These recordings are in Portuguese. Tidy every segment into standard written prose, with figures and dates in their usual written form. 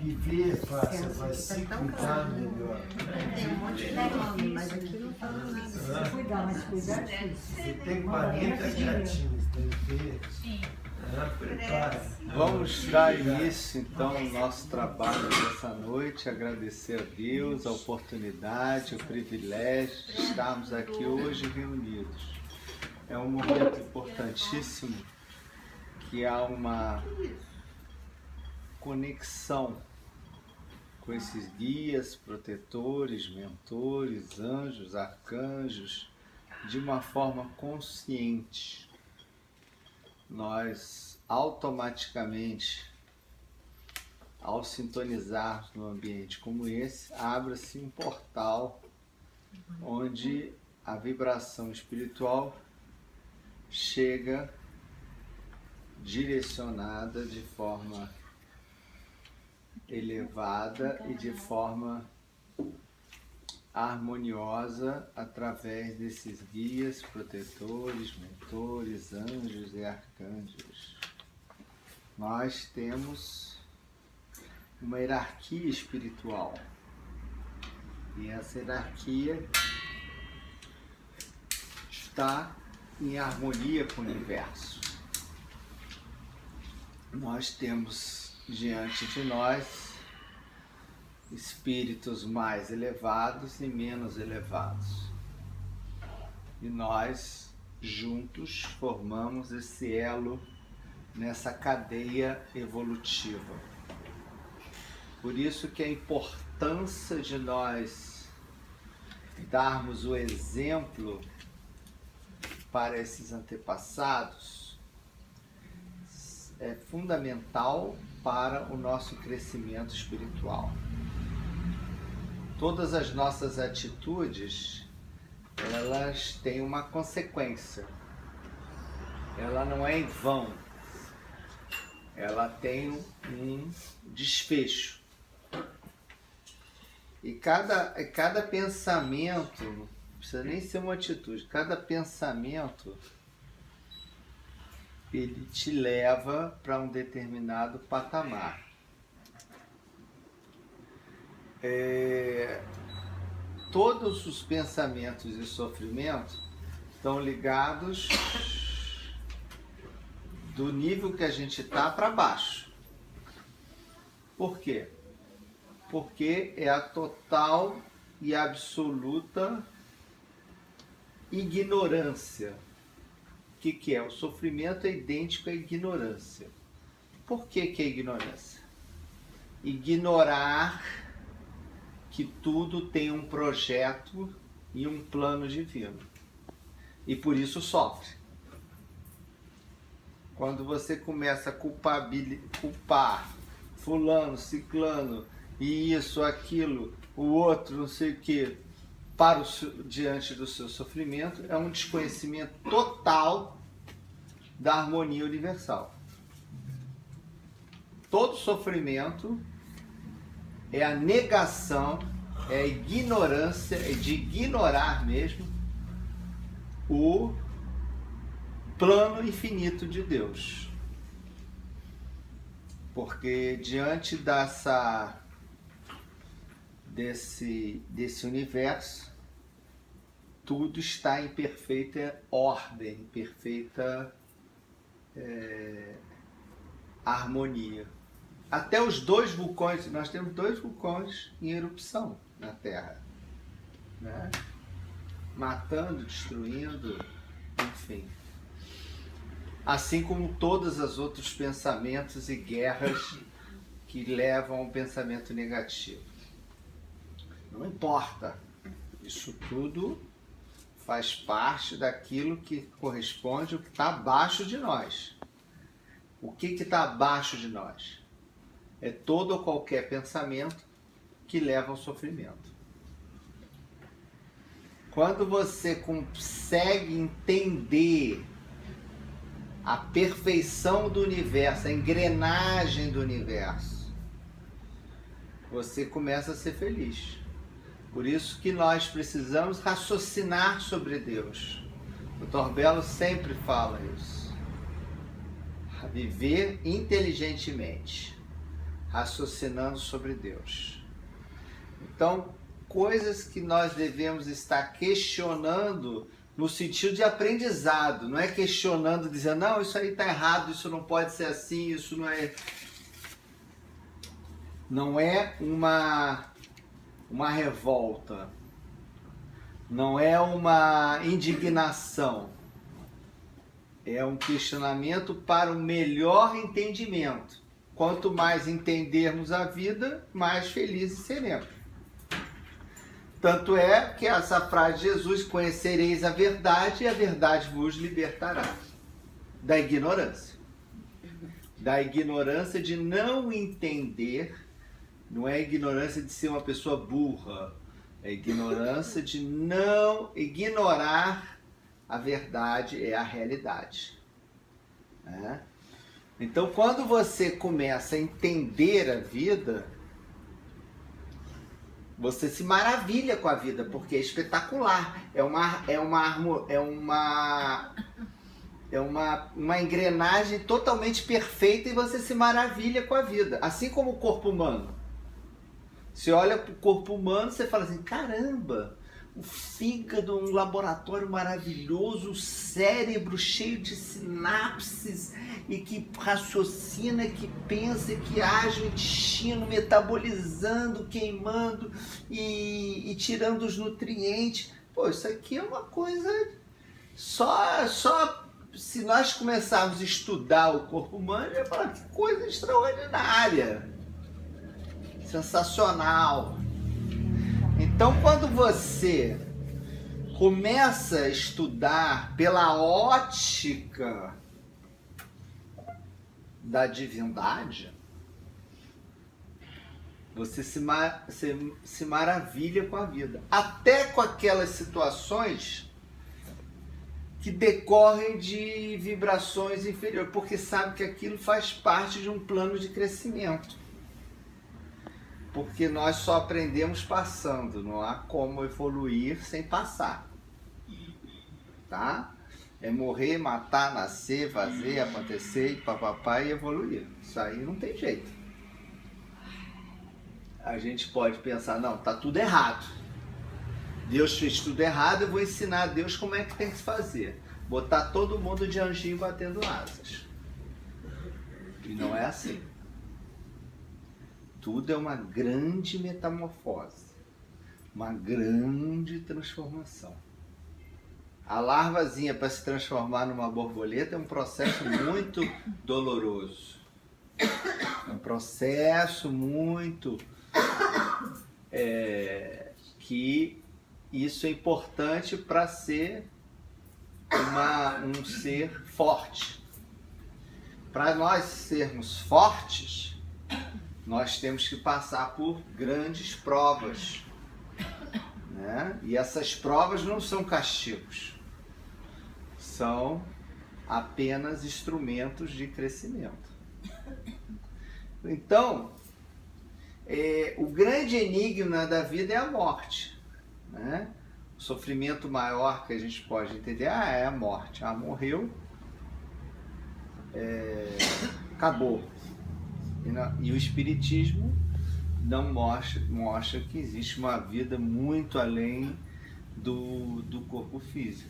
viver fácil, vai se cuidar melhor. Tem um monte de nome, mas aqui não fala nada. Se cuidar, mas cuidar é difícil. Você tem 40 gatinhos, tem que ver. Prepara. Vamos dar início então ao nosso trabalho dessa noite, agradecer a Deus a oportunidade, o privilégio de estarmos aqui hoje reunidos. É um momento importantíssimo que há uma conexão com esses guias, protetores, mentores, anjos, arcanjos, de uma forma consciente. Nós automaticamente, ao sintonizarmos num ambiente como esse, abre-se um portal onde a vibração espiritual chega direcionada de forma elevada e de forma harmoniosa através desses guias, protetores, mentores, anjos e arcanjos. Nós temos uma hierarquia espiritual e essa hierarquia está em harmonia com o universo. Nós temos diante de nós espíritos mais elevados e menos elevados. E nós, juntos, formamos esse elo nessa cadeia evolutiva. Por isso que a importância de nós darmos o exemplo para esses antepassados é fundamental para o nosso crescimento espiritual. Todas as nossas atitudes, elas têm uma consequência. Ela não é em vão. Ela tem um desfecho. E cada pensamento, não precisa nem ser uma atitude, cada pensamento, ele te leva para um determinado patamar. Todos os pensamentos e sofrimentos estão ligados do nível que a gente está para baixo. Por quê? Porque é a total e absoluta ignorância. O que é? O sofrimento é idêntico à ignorância. Por que é ignorância? Ignorar que tudo tem um projeto e um plano divino. E por isso sofre. Quando você começa a culpar fulano, ciclano, e isso, aquilo, o outro, não sei o quê, diante do seu sofrimento, é um desconhecimento total da harmonia universal. Todo sofrimento é a negação, é a ignorância, é de ignorar mesmo o plano infinito de Deus. Porque diante desse universo, tudo está em perfeita ordem, em perfeita harmonia. Até os 2 vulcões, nós temos 2 vulcões em erupção na Terra, né? Matando, destruindo, enfim. Assim como todos os outros pensamentos e guerras que levam ao pensamento negativo. Não importa, isso tudo faz parte daquilo que corresponde ao que está abaixo de nós. O que está abaixo de nós? É todo ou qualquer pensamento que leva ao sofrimento. Quando você consegue entender a perfeição do universo, a engrenagem do universo, você começa a ser feliz. Por isso que nós precisamos raciocinar sobre Deus. O Dr. Belo sempre fala isso. Viver inteligentemente. raciocinando sobre Deus. Então, coisas que nós devemos estar questionando no sentido de aprendizado, não é questionando, dizendo, não, isso aí está errado, isso não pode ser assim, isso não é... Não é uma revolta, não é uma indignação, é um questionamento para o melhor entendimento. Quanto mais entendermos a vida, mais felizes seremos. Tanto é que essa frase de Jesus, conhecereis a verdade e a verdade vos libertará da ignorância. Da ignorância de não entender, não é ignorância de ser uma pessoa burra, é ignorância de não ignorar a verdade, é a realidade. Né? Então, quando você começa a entender a vida, você se maravilha com a vida, porque é espetacular. É uma engrenagem totalmente perfeita e você se maravilha com a vida. Assim como o corpo humano. Você olha para o corpo humano e você fala assim, caramba, o fígado, um laboratório maravilhoso, o cérebro cheio de sinapses e que raciocina, que pensa, que age o intestino, metabolizando, queimando e tirando os nutrientes. Pô, isso aqui é uma coisa... Só se nós começarmos a estudar o corpo humano, eu ia falar que coisa extraordinária. Sensacional. Então, quando você começa a estudar pela ótica da divindade, você se maravilha com a vida. Até com aquelas situações que decorrem de vibrações inferiores, porque sabe que aquilo faz parte de um plano de crescimento. Porque nós só aprendemos passando, não há como evoluir sem passar. Tá? É morrer, matar, nascer, fazer, acontecer, papapá e evoluir. Isso aí não tem jeito. A gente pode pensar, não, tá tudo errado. Deus fez tudo errado, eu vou ensinar a Deus como é que tem que se fazer. Botar todo mundo de anjinho batendo asas. E não é assim. Tudo é uma grande metamorfose, uma grande transformação. A larvazinha para se transformar numa borboleta é um processo muito doloroso. É um processo muito... que isso é importante para ser um ser forte. Para nós sermos fortes, nós temos que passar por grandes provas, né? E essas provas não são castigos, são apenas instrumentos de crescimento. Então, o grande enigma da vida é a morte, né? O sofrimento maior que a gente pode entender é a morte. Morreu, acabou. E o Espiritismo não mostra que existe uma vida muito além do corpo físico,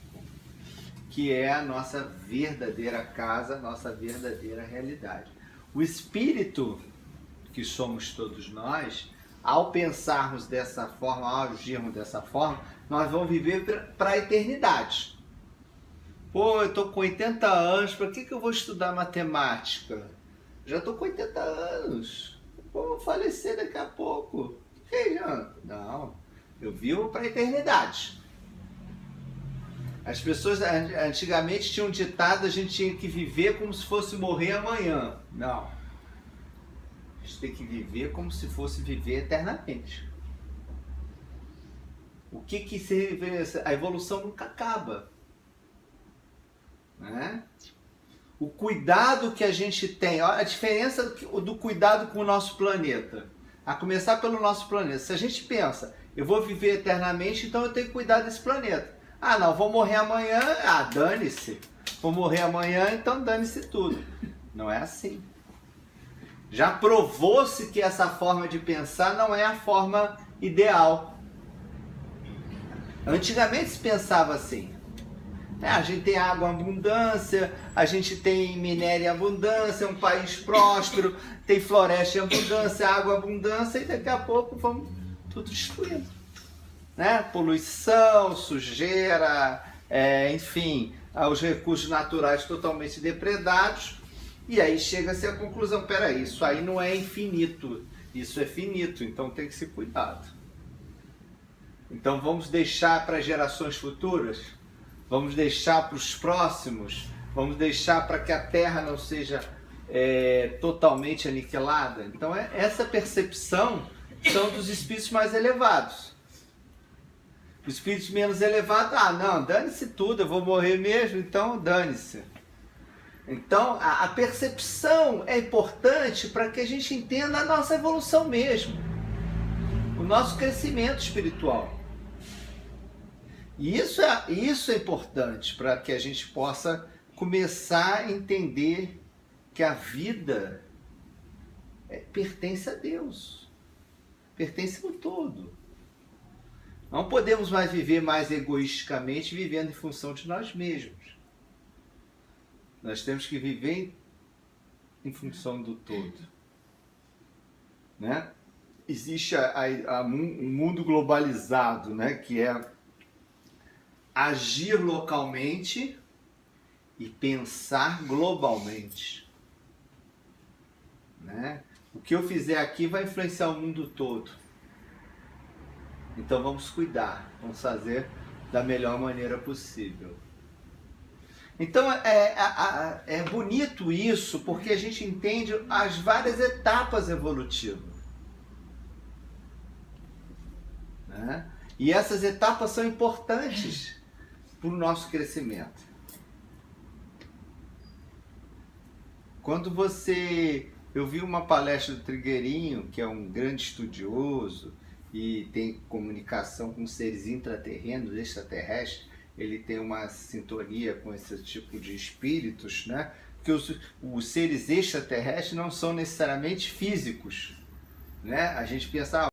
que é a nossa verdadeira casa, a nossa verdadeira realidade. O espírito, que somos todos nós, ao pensarmos dessa forma, ao agirmos dessa forma, nós vamos viver para a eternidade. Pô, eu estou com 80 anos, para que eu vou estudar matemática? Já estou com 80 anos, vou falecer daqui a pouco. Que adianta? Não, eu vivo para a eternidade. As pessoas antigamente tinham ditado, a gente tinha que viver como se fosse morrer amanhã. Não, a gente tem que viver como se fosse viver eternamente. O que seria? A evolução nunca acaba, né? O cuidado que a gente tem, olha a diferença do cuidado com o nosso planeta. A começar pelo nosso planeta. Se a gente pensa, eu vou viver eternamente, então eu tenho que cuidar desse planeta. Não, vou morrer amanhã, dane-se. Vou morrer amanhã, então dane-se tudo. Não é assim. Já provou-se que essa forma de pensar não é a forma ideal. Antigamente se pensava assim. A gente tem água em abundância, a gente tem minério em abundância, é um país próspero, tem floresta em abundância, água em abundância, e daqui a pouco vamos tudo destruindo. Né? Poluição, sujeira, enfim, os recursos naturais totalmente depredados, e aí chega-se à conclusão, peraí, isso aí não é infinito, isso é finito, então tem que ser cuidado. Então vamos deixar para gerações futuras? Vamos deixar para os próximos? Vamos deixar para que a Terra não seja totalmente aniquilada? Então essa percepção são dos espíritos mais elevados. Os espíritos menos elevados, não, dane-se tudo, eu vou morrer mesmo, então dane-se. Então a percepção é importante para que a gente entenda a nossa evolução mesmo, o nosso crescimento espiritual. E isso é importante para que a gente possa começar a entender que a vida pertence a Deus, pertence ao todo. Não podemos mais viver mais egoisticamente, vivendo em função de nós mesmos. Nós temos que viver em função do todo. Né? Existe um mundo globalizado, né? Que é agir localmente e pensar globalmente. Né? O que eu fizer aqui vai influenciar o mundo todo. Então vamos cuidar, vamos fazer da melhor maneira possível. Então é bonito isso, porque a gente entende as várias etapas evolutivas. Né? E essas etapas são importantes para o nosso crescimento. Eu vi uma palestra do Trigueirinho, que é um grande estudioso e tem comunicação com seres intraterrenos, extraterrestres. Ele tem uma sintonia com esse tipo de espíritos, né? Porque os seres extraterrestres não são necessariamente físicos, né? A gente pensa,